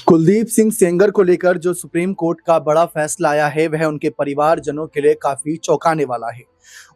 कुलदीप सिंह सेंगर को लेकर जो सुप्रीम कोर्ट का बड़ा फैसला आया है वह उनके परिवारजनों के लिए काफी चौंकाने वाला है।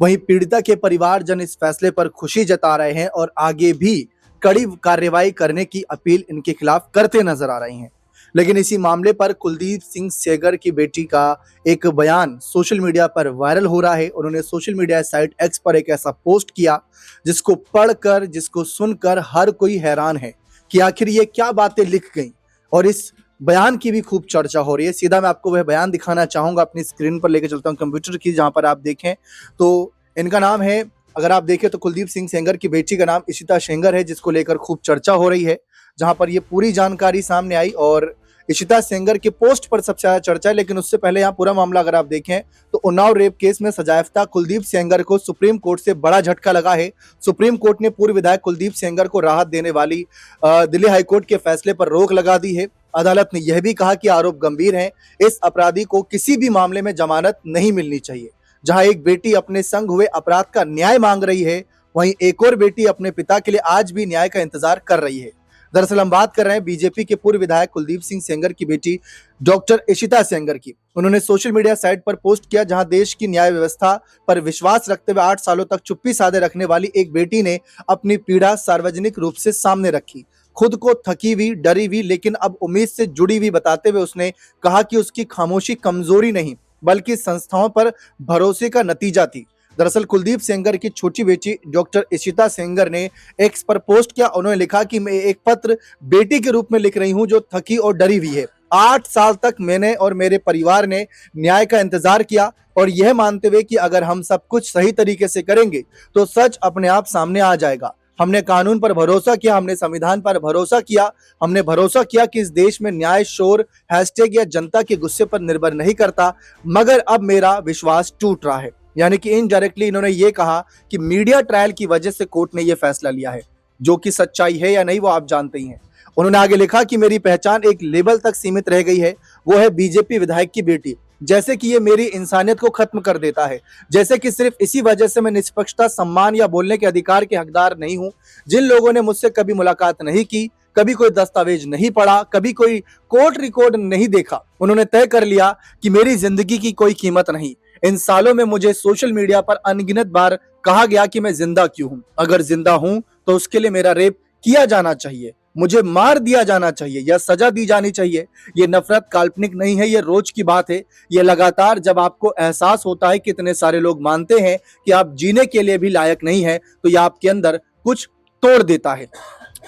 वहीं पीड़िता के परिवारजन इस फैसले पर खुशी जता रहे हैं और आगे भी कड़ी कार्रवाई करने की अपील इनके खिलाफ करते नजर आ रहे हैं। लेकिन इसी मामले पर कुलदीप सिंह सेंगर की बेटी का एक बयान सोशल मीडिया पर वायरल हो रहा है। उन्होंने सोशल मीडिया साइट एक्स पर एक ऐसा पोस्ट किया जिसको पढ़कर जिसको सुनकर हर कोई हैरान है कि आखिर ये क्या बातें लिख गई। और इस बयान की भी खूब चर्चा हो रही है। सीधा मैं आपको वह बयान दिखाना चाहूंगा, अपनी स्क्रीन पर लेकर चलता हूं कंप्यूटर की, जहां पर आप देखें तो इनका नाम है, अगर आप देखें तो कुलदीप सिंह सेंगर की बेटी का नाम इशिता सेंगर है, जिसको लेकर खूब चर्चा हो रही है, जहां पर ये पूरी जानकारी सामने आई। और इशिता सेंगर के पोस्ट पर सबसे ज्यादा चर्चा है। लेकिन उससे पहले यहाँ पूरा मामला अगर आप देखें तो उन्नाव रेप केस में सजायाफ्ता कुलदीप सेंगर को सुप्रीम कोर्ट से बड़ा झटका लगा है। सुप्रीम कोर्ट ने पूर्व विधायक कुलदीप सेंगर को राहत देने वाली दिल्ली हाईकोर्ट के फैसले पर रोक लगा दी है। अदालत ने यह भी कहा कि आरोप गंभीर हैं, इस अपराधी को किसी भी मामले में जमानत नहीं मिलनी चाहिए। जहां एक बेटी अपने संग हुए अपराध का न्याय मांग रही है, वहीं एक और बेटी अपने पिता के लिए आज भी न्याय का इंतजार कर रही है। दरअसल हम बात कर रहे हैं बीजेपी के पूर्व विधायक कुलदीप सिंह सेंगर की बेटी डॉक्टर इशिता सेंगर की। उन्होंने सोशल मीडिया साइट पर पोस्ट किया, जहां देश की न्याय व्यवस्था पर विश्वास रखते हुए 8 सालों तक चुप्पी साधे रखने वाली एक बेटी ने अपनी पीड़ा सार्वजनिक रूप से सामने रखी। खुद को थकी हुई, डरी हुई, लेकिन अब उम्मीद से जुड़ी हुई बताते हुए उसने कहा कि उसकी खामोशी कमजोरी नहीं बल्कि संस्थाओं पर भरोसे का नतीजा थी। दरअसल कुलदीप सेंगर की छोटी बेटी डॉक्टर इशिता सेंगर ने एक्स पर पोस्ट किया। उन्होंने लिखा कि मैं एक पत्र बेटी के रूप में लिख रही हूं जो थकी और डरी हुई है। 8 साल तक मैंने और मेरे परिवार ने न्याय का इंतजार किया और यह मानते हुए कि अगर हम सब कुछ सही तरीके से करेंगे तो सच अपने आप सामने आ जाएगा। हमने कानून पर भरोसा किया, हमने संविधान पर भरोसा किया, हमने भरोसा किया कि इस देश में न्याय शोर, हैशटैग या जनता के गुस्से पर निर्भर नहीं करता, मगर अब मेरा विश्वास टूट रहा है। यानी कि इनडायरेक्टली इन्होंने ये कहा कि मीडिया ट्रायल की वजह से कोर्ट ने यह फैसला लिया है, जो कि सच्चाई है या नहीं वो आप जानते ही हैं। उन्होंने आगे लिखा कि मेरी पहचान एक लेबल तक सीमित रह गई है, वो है बीजेपी विधायक की बेटी। जैसे कि ये मेरी इंसानियत को खत्म कर देता है, जैसे कि सिर्फ इसी वजह से मैं निष्पक्षता, सम्मान या बोलने के अधिकार के हकदार नहीं हूं। जिन लोगों ने मुझसे कभी मुलाकात नहीं की, कभी कोई दस्तावेज नहीं पढ़ा, कभी कोई कोर्ट रिकॉर्ड नहीं देखा, उन्होंने तय कर लिया कि मेरी जिंदगी की कोई कीमत नहीं। इन सालों में मुझे सोशल मीडिया पर अनगिनत बार कहा गया कि मैं जिंदा क्यों हूं। अगर जिंदा हूं तो उसके लिए मेरा रेप किया जाना चाहिए, मुझे मार दिया जाना चाहिए या सजा दी जानी चाहिए। ये नफरत काल्पनिक नहीं है, ये रोज की बात है। ये लगातार जब आपको एहसास होता है कि इतने सारे लोग मानते हैं कि आप जीने के लिए भी लायक नहीं है, तो ये आपके अंदर कुछ तोड़ देता है।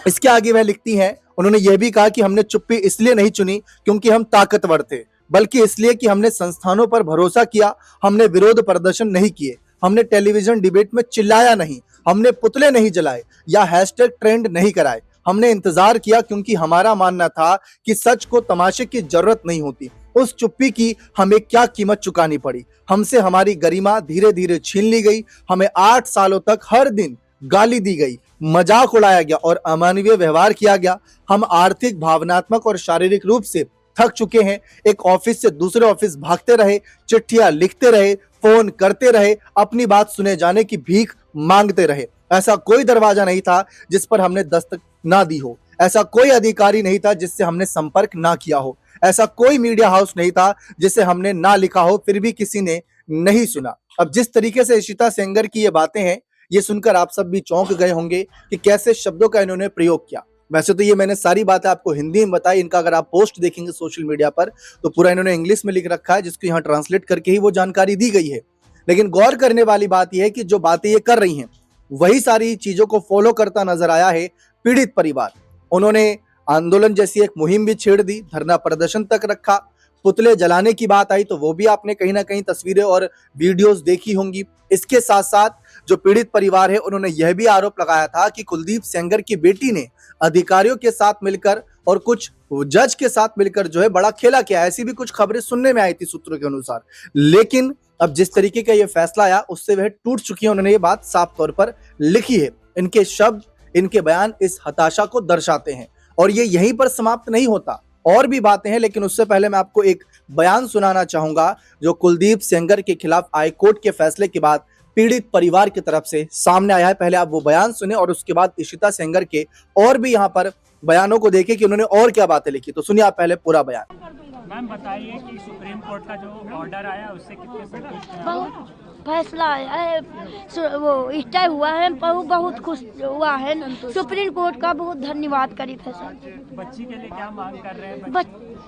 इसके आगे वह लिखती हैं, उन्होंने यह भी कहा कि हमने चुप्पी इसलिए नहीं चुनी क्योंकि हम ताकतवर थे, बल्कि इसलिए कि हमने संस्थानों पर भरोसा किया। हमने विरोध प्रदर्शन नहीं किए, हमने टेलीविजन डिबेट में चिल्लाया नहीं, हमने पुतले नहीं जलाए या हैशटैग ट्रेंड नहीं कराए। हमने इंतजार किया क्योंकि हमारा मानना था कि सच को तमाशे की जरूरत नहीं होती। उस चुप्पी की हमें क्या कीमत चुकानी पड़ी। हमसे हमारी गरिमा धीरे धीरे छीन ली गई। हमें 8 सालों तक हर दिन गाली दी गई, मजाक उड़ाया गया और अमानवीय व्यवहार किया गया। हम आर्थिक, भावनात्मक और शारीरिक रूप से थक चुके हैं। एक ऑफिस से दूसरे ऑफिस भागते रहे, चिट्ठियां लिखते रहे, फोन करते रहे, अपनी बात सुने जाने की भीख मांगते रहे। ऐसा कोई दरवाजा नहीं था जिस पर हमने दस्तक ना दी हो, ऐसा कोई अधिकारी नहीं था जिससे हमने संपर्क ना किया हो, ऐसा कोई मीडिया हाउस नहीं था जिसे हमने ना लिखा हो, फिर भी किसी ने नहीं सुना। अब जिस तरीके से इशिता सेंगर की ये बातें हैं, ये सुनकर आप सब भी चौंक गए होंगे कि कैसे शब्दों का इन्होंने प्रयोग किया। वैसे तो ये मैंने सारी बातें आपको हिंदी में बताई, इनका अगर आप पोस्ट देखेंगे सोशल मीडिया पर तो पूरा इन्होंने इंग्लिश में लिख रखा है, जिसको यहाँ ट्रांसलेट करके ही वो जानकारी दी गई है। लेकिन गौर करने वाली बात यह है कि जो बातें ये कर रही हैं वही सारी चीजों को फॉलो करता नजर आया है पीड़ित परिवार। उन्होंने आंदोलन जैसी एक मुहिम भी छेड़ दी, धरना प्रदर्शन तक रखा। पुतले जलाने की बात आई तो वो भी आपने कहीं ना कहीं तस्वीरें और वीडियोस देखी होंगी। इसके साथ साथ जो पीड़ित परिवार है उन्होंने यह भी आरोप लगाया था कि कुलदीप सेंगर की बेटी ने अधिकारियों के साथ मिलकर और कुछ जज के साथ मिलकर जो है बड़ा खेला किया। ऐसी भी कुछ खबरें सुनने में आई थी सूत्रों के अनुसार। लेकिन अब जिस तरीके का ये फैसला आया उससे वह टूट चुकी है। उन्होंने ये बात साफ तौर पर लिखी है। इनके शब्द, इनके बयान इस हताशा को दर्शाते हैं और ये यहीं पर समाप्त नहीं होता, और भी बातें हैं। लेकिन उससे पहले मैं आपको एक बयान सुनाना चाहूंगा जो कुलदीप सेंगर के खिलाफ हाईकोर्ट के फैसले के बाद पीड़ित परिवार की तरफ से सामने आया है। पहले आप वो बयान सुने और उसके बाद इशिता सेंगर के और भी यहाँ पर बयानों को देखें कि उन्होंने और क्या बातें लिखी। तो सुनिए आप पहले पूरा बयान। मैम बताइए कि सुप्रीम कोर्ट का जो ऑर्डर आया उससे कितने संतुष्ट हैं? बहुत फैसला आया है, वो स्टे हुआ है, बहुत खुश हुआ है। सुप्रीम कोर्ट का बहुत धन्यवाद करी फैसला। बच्ची के लिए क्या मांग कर रहे हैं?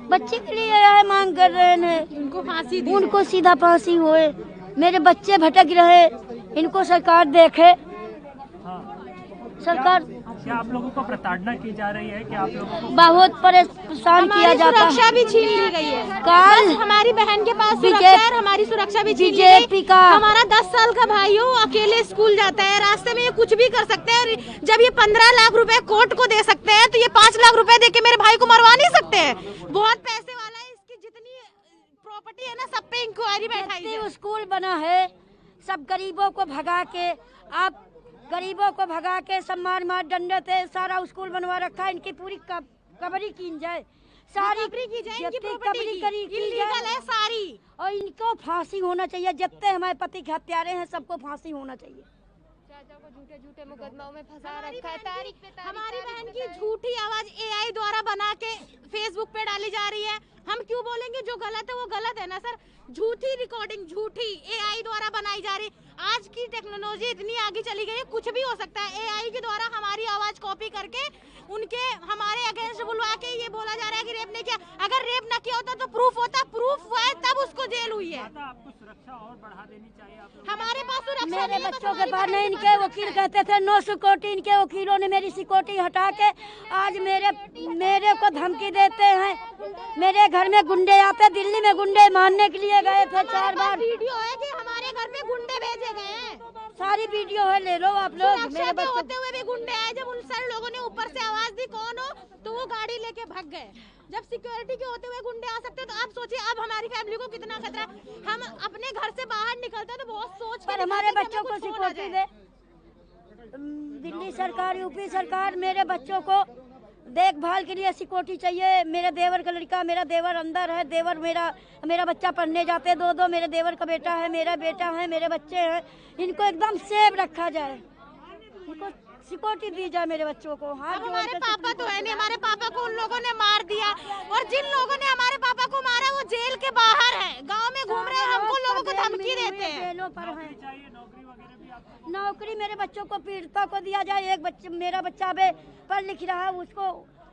बच्चे के लिए यह मांग कर रहे हैं उनको फांसी, उनको सीधा फांसी होए। मेरे बच्चे भटक रहे, इनको सरकार देखे। सरकार क्या आप लोगों को प्रताड़ना की जा रही है? कि आप लोगों को बहुत परेशान किया जाता है। सुरक्षा भी छीन ली गई है। कल हमारी बहन के पास सुरक्षा है, हमारी सुरक्षा भी छीन ली गई। का हमारा 10 साल का भाई हो, अकेले स्कूल जाता है, रास्ते में ये कुछ भी कर सकते हैं। जब ये 15 लाख रुपए कोर्ट को दे सकते हैं, तो ये 5 लाख रुपए दे के मेरे भाई को मरवा नहीं सकते हैं। बहुत पैसे वाला है, इसकी जितनी प्रॉपर्टी है ना, सब पे इंक्वायरी बैठाई है। स्कूल बना है, सब गरीबों को भगा के, आप गरीबों को भगा के सब मार डंडे थे, सारा स्कूल बनवा रखा है। इनकी पूरी कबरी की जाए, सारी की जाए, इनकी कबरी की जाए है सारी। और इनको फांसी होना चाहिए। जितने हमारे पति के हत्यारे हैं सबको फांसी होना चाहिए। चाचा को झूठे झूठे मुकदमाओं में फंसा रखा है। तारीख पे हमारी बहन की झूठी आवाज AI द्वारा बना के फेसबुक पे डाली जा रही है। हम क्यों बोलेंगे? जो गलत है वो गलत है ना सर। झूठी रिकॉर्डिंग, झूठी AI द्वारा बनाई जा रही। आज की टेक्नोलॉजी इतनी आगे चली गई है, कुछ भी हो सकता है। AI के द्वारा हमारी आवाज कॉपी करके उनके हमारे अगेंस्ट बुलवा के ये बोला जा रहा है कि रेप नहीं किया। अगर रेप ना किया होता तो प्रूफ होता, प्रूफ हुआ है तब उसको जेल हुई है। आपको सुरक्षा और बढ़ा देनी चाहिए आप लोगों को। हमारे पास सुरक्षा मेरे बच्चों के पास नहीं, इनके वकील कहते थे नो सिक्योरिटी। इनके वकीलों ने मेरी सिक्योरिटी हटा के आज मेरे को धमकी देते हैं। मेरे घर में गुंडे आते, दिल्ली में गुंडे मारने के लिए गए थे 4 बार। वीडियो है कि हमारे घर पे गुंडे भेजे गए हैं, सारी वीडियो है, ले लो आप लोग। मेरे बच्चे बच्चे होते हुए भी गुंडे आए। जब उन सारे लोगों ने ऊपर से आवाज दी कौन हो, तो वो गाड़ी लेके भाग गए। जब सिक्योरिटी के होते हुए गुंडे आ सकते हैं, तो आप सोचिए अब हमारी फैमिली को कितना खतरा है। हम अपने घर से बाहर निकलते हैं तो बहुत सोच पर हमारे बच्चों को सिक्योरिटी दे। दिल्ली सरकार, यूपी सरकार मेरे बच्चों को देखभाल के लिए सिक्योरिटी चाहिए। मेरे देवर का लड़का, मेरा देवर अंदर है, देवर मेरा बच्चा पढ़ने जाते हैं, 2 मेरे देवर का बेटा है, मेरा बेटा है, मेरे बच्चे हैं। इनको एकदम सेफ रखा जाए, इनको सिक्योरिटी दी जाए मेरे बच्चों को। हाँ, हमारे पापा तो है नहीं, हमारे पापा को उन लोगों ने मार दिया, और जिन लोगों ने हमारे पापा को मारा वो जेल के बाहर है, गांव में घूम रहे हैं, हमको लोगों को धमकी देते हैं। जेलों पर है। नौकरी मेरे बच्चों को, पीड़िता को दिया जाए। एक मेरा बच्चा अबे पढ़ लिख रहा है,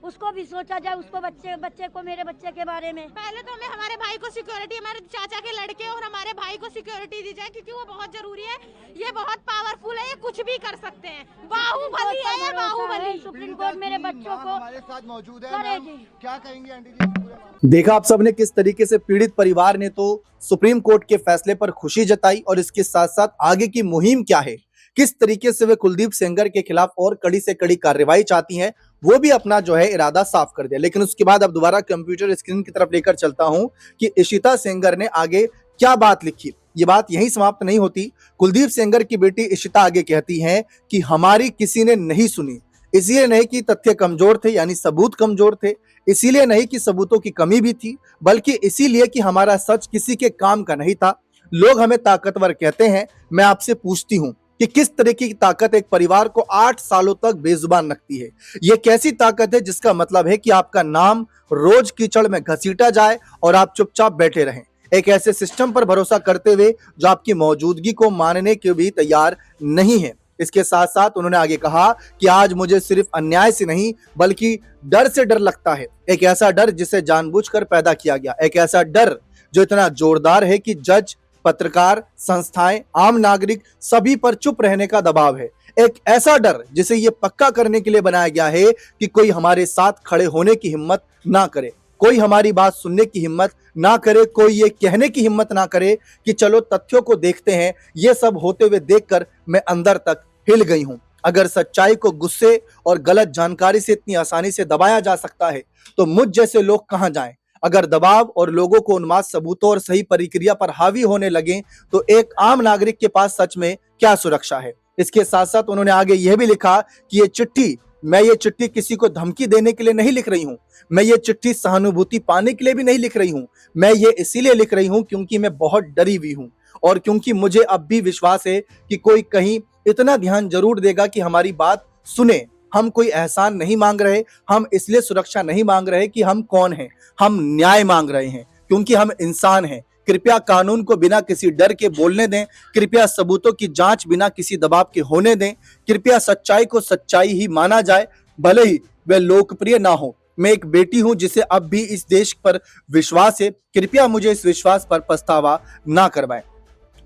उसको भी सोचा जाए, उसको बच्चे को, मेरे बच्चे के बारे में। पहले तो हमें हमारे भाई को सिक्योरिटी, हमारे चाचा के लड़के और हमारे भाई को सिक्योरिटी दी जाए, क्योंकि वो बहुत जरूरी है। ये बहुत पावरफुल है, ये कुछ भी कर सकते हैं। बाहुबली है ये, बाहुबली। सुप्रीम कोर्ट मेरे बच्चों को हमारे साथ मौजूद है। करेगी। क्या कहेंगे आंटी जी? देखा आप सबने किस तरीके से पीड़ित परिवार ने तो सुप्रीम कोर्ट के फैसले पर खुशी जताई, और इसके साथ साथ आगे की मुहिम क्या है, किस तरीके से वे कुलदीप सेंगर के खिलाफ और कड़ी से कड़ी कार्रवाई चाहती हैं, वो भी अपना जो है इरादा साफ कर दिया। लेकिन उसके बाद अब दोबारा कंप्यूटर स्क्रीन की तरफ लेकर चलता हूं कि इशिता सेंगर ने आगे क्या बात लिखी। ये बात यहीं समाप्त नहीं होती। कुलदीप सेंगर की बेटी इशिता आगे कहती हैं कि हमारी किसी ने नहीं सुनी, इसलिए नहीं कि तथ्य कमजोर थे, यानी सबूत कमजोर थे, इसीलिए नहीं कि सबूतों की कमी भी थी, बल्कि इसीलिए कि हमारा सच किसी के काम का नहीं था। लोग हमें ताकतवर कहते हैं, मैं आपसे पूछती हूं कि किस तरह की ताकत एक परिवार को 8 सालों तक बेजुबान रखती है। यह कैसी ताकत है जिसका मतलब है कि आपका नाम रोज कीचड़ में घसीटा जाए और आप चुपचाप बैठे रहें, एक ऐसे सिस्टम पर भरोसा करते हुए जो आपकी मौजूदगी को मानने के भी तैयार नहीं है। इसके साथ साथ उन्होंने आगे कहा कि आज मुझे सिर्फ अन्याय से नहीं बल्कि डर से डर लगता है, एक ऐसा डर जिसे जानबूझकर पैदा किया गया, एक ऐसा डर जो इतना जोरदार है कि जज, पत्रकार, संस्थाएं, आम नागरिक सभी पर चुप रहने का दबाव है, एक ऐसा डर जिसे ये पक्का करने के लिए बनाया गया है कि कोई हमारे साथ खड़े होने की हिम्मत ना करे, कोई हमारी बात सुनने की हिम्मत ना करे, कोई ये कहने की हिम्मत ना करे कि चलो तथ्यों को देखते हैं। ये सब होते हुए देखकर मैं अंदर तक हिल गई हूं। अगर सच्चाई को गुस्से और गलत जानकारी से इतनी आसानी से दबाया जा सकता है तो मुझ जैसे लोग कहां जाएं। अगर दबाव और लोगों को उन्माद सबूतों और सही प्रक्रिया पर हावी होने लगे तो एक आम नागरिक के पास सच में क्या सुरक्षा है। इसके साथ साथ उन्होंने आगे यह भी लिखा कि मैं ये चिट्ठी किसी को धमकी देने के लिए नहीं लिख रही हूं, मैं ये चिट्ठी सहानुभूति पाने के लिए भी नहीं लिख रही हूं, मैं ये इसीलिए लिख रही हूं क्योंकि मैं बहुत डरी हुई हूं और क्योंकि मुझे अब भी विश्वास है कि कोई कहीं इतना ध्यान जरूर देगा कि हमारी बात सुने। हम कोई एहसान नहीं मांग रहे, हम इसलिए सुरक्षा नहीं मांग रहे कि हम कौन हैं, हम न्याय मांग रहे हैं क्योंकि हम इंसान हैं। कृपया कानून को बिना किसी डर के बोलने दें, कृपया सबूतों की जांच बिना किसी दबाव के होने दें, कृपया सच्चाई को सच्चाई ही माना जाए, भले ही वह लोकप्रिय ना हो। मैं एक बेटी हूं जिसे अब भी इस देश पर विश्वास है, कृपया मुझे इस विश्वास पर पछतावा ना करवाएं।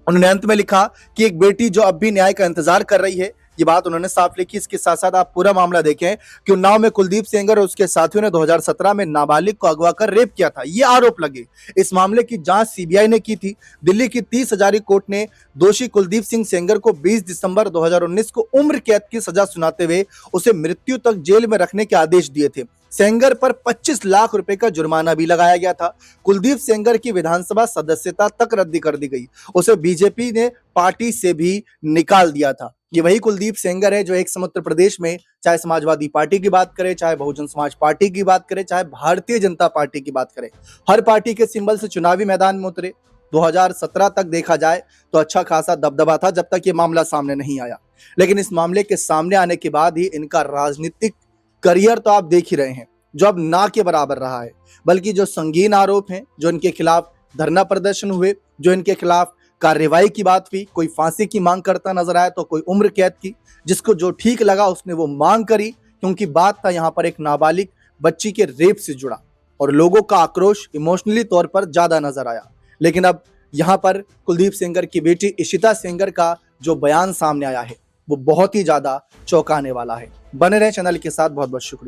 उन्होंने अंत में लिखा कि एक बेटी जो अब भी न्याय का इंतजार कर रही है, ये बात उन्होंने साफ लिखी। इसके साथ साथ आप पूरा मामला देखें कि उन्नाव में कुलदीप सेंगर और उसके साथियों ने 2017 में नाबालिग को अगवा कर रेप किया था, ये आरोप लगे। इस मामले की जांच सीबीआई ने की थी। दिल्ली की 30 हजारी कोर्ट ने दोषी कुलदीप सिंह सेंगर को 20 दिसंबर 2019 को उम्र कैद की सजा सुनाते हुए उसे मृत्यु तक जेल में रखने के आदेश दिए थे। सेंगर पर 25 लाख रुपए का जुर्माना भी लगाया गया था। कुलदीप सेंगर की विधानसभा सदस्यता तक रद्द कर दी गई, उसे बीजेपी ने पार्टी से भी निकाल दिया था। ये वही कुलदीप सेंगर है जो एक समय उत्तर प्रदेश में चाहे समाजवादी पार्टी की बात करें, चाहे बहुजन समाज पार्टी की बात करें, चाहे भारतीय जनता पार्टी की बात करें, हर पार्टी के सिंबल से चुनावी मैदान में उतरे। 2017 तक देखा जाए तो अच्छा खासा दबदबा था जब तक ये मामला सामने नहीं आया, लेकिन इस मामले के सामने आने के बाद ही इनका राजनीतिक करियर तो आप देख ही रहे हैं, जो अब ना के बराबर रहा है। बल्कि जो संगीन आरोप हैं, जो इनके खिलाफ धरना प्रदर्शन हुए, जो इनके खिलाफ कार्रवाई की बात हुई, कोई फांसी की मांग करता नजर आया तो कोई उम्र कैद की, जिसको जो ठीक लगा उसने वो मांग करी, क्योंकि बात था यहाँ पर एक नाबालिग बच्ची के रेप से जुड़ा और लोगों का आक्रोश इमोशनली तौर पर ज्यादा नजर आया। लेकिन अब यहाँ पर कुलदीप सेंगर की बेटी इशिता सेंगर का जो बयान सामने आया है वो बहुत ही ज्यादा चौंकाने वाला है। बने रहे चैनल के साथ, बहुत बहुत शुक्रिया।